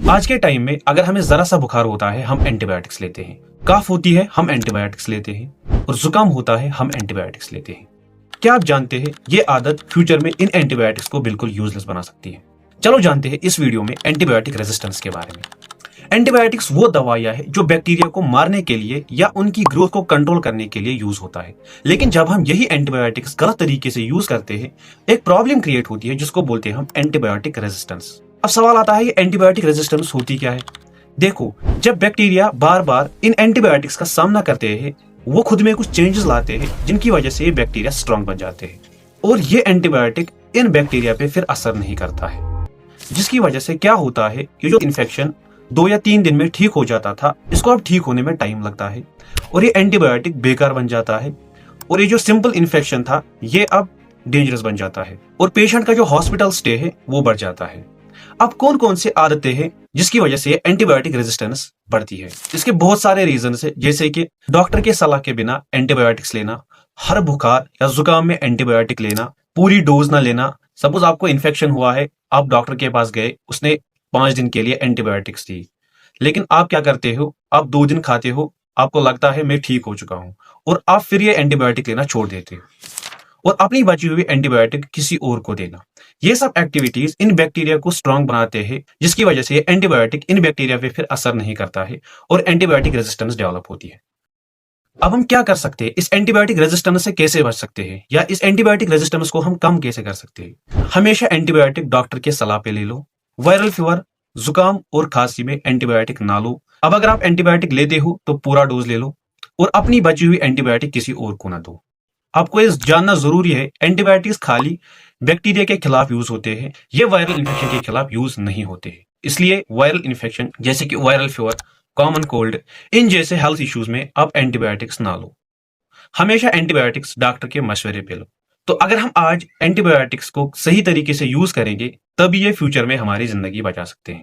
आज के टाइम में अगर हमें जरा सा बुखार होता है हम एंटीबायोटिक्स लेते हैं, काफ होती है हम एंटीबायोटिक्स लेते हैं और जुकाम होता है हम एंटीबायोटिक्स लेते हैं। क्या आप जानते हैं ये आदत फ्यूचर में इन एंटीबायोटिक्स को बिल्कुल यूजलेस बना सकती है। चलो जानते हैं इस वीडियो में एंटीबायोटिक रेजिस्टेंस के बारे में। एंटीबायोटिक्स वो दवाइयां है जो बैक्टीरिया को मारने के लिए या उनकी ग्रोथ को कंट्रोल करने के लिए यूज होता है। लेकिन जब हम यही एंटीबायोटिक्स गलत तरीके से यूज करते हैं एक प्रॉब्लम क्रिएट होती है जिसको बोलते हैं हम एंटीबायोटिक रेजिस्टेंस। अब सवाल आता है ये एंटीबायोटिक रेजिस्टेंस होती क्या है। देखो, जब बैक्टीरिया बार बार इन एंटीबायोटिक्स का सामना करते हैं वो खुद में कुछ चेंजेस लाते हैं जिनकी वजह से ये बैक्टीरिया स्ट्रांग बन जाते हैं और ये एंटीबायोटिक इन बैक्टीरिया पे फिर असर नहीं करता है, जिसकी वजह से क्या होता है ये जो इन्फेक्शन 2 या 3 दिन में ठीक हो जाता था इसको अब ठीक होने में टाइम लगता है और ये एंटीबायोटिक बेकार बन जाता है और ये जो सिंपल इन्फेक्शन था ये अब डेंजरस बन जाता है और पेशेंट का जो हॉस्पिटल स्टे है वो बढ़ जाता है। अब कौन कौन से आदतें हैं जिसकी वजह से एंटीबायोटिक रेजिस्टेंस बढ़ती है। इसके बहुत सारे रीजन है, जैसे कि डॉक्टर के सलाह के बिना एंटीबायोटिक्स लेना, हर बुखार या जुकाम में एंटीबायोटिक लेना, पूरी डोज ना लेना। सपोज आपको इन्फेक्शन हुआ है, आप डॉक्टर के पास गए, उसने 5 दिन के लिए एंटीबायोटिक्स दी, लेकिन आप क्या करते हो, आप 2 दिन खाते हो, आपको लगता है मैं ठीक हो चुका हूं और आप फिर ये एंटीबायोटिक लेना छोड़ देते हो और अपनी बची हुई एंटीबायोटिक किसी और को देना। ये सब एक्टिविटीज इन बैक्टीरिया को स्ट्रांग बनाते हैं जिसकी वजह से एंटीबायोटिक इन बैक्टीरिया पे फिर असर नहीं करता है और एंटीबायोटिक रेजिस्टेंस डेवलप होती है। अब हम क्या कर सकते हैं, इस एंटीबायोटिक रेजिस्टेंस से कैसे बच सकते हैं या इस एंटीबायोटिक रेजिस्टेंस को हम कम कैसे कर सकते हैं। हमेशा एंटीबायोटिक डॉक्टर के सलाह पे ले लो। वायरल फीवर, जुकाम और खांसी में एंटीबायोटिक ना लो। अब अगर आप एंटीबायोटिक लेते हो तो पूरा डोज ले लो और अपनी बची हुई एंटीबायोटिक किसी और को ना दो। आपको ये जानना जरूरी है एंटीबायोटिक्स खाली बैक्टीरिया के खिलाफ यूज होते हैं, ये वायरल इन्फेक्शन के खिलाफ यूज नहीं होते हैं। इसलिए वायरल इन्फेक्शन जैसे कि वायरल फीवर, कॉमन कोल्ड, इन जैसे हेल्थ इश्यूज में आप एंटीबायोटिक्स ना लो। हमेशा एंटीबायोटिक्स डॉक्टर के मशवरे पे लो। तो अगर हम आज एंटीबायोटिक्स को सही तरीके से यूज करेंगे तभी ये फ्यूचर में हमारी जिंदगी बचा सकते हैं।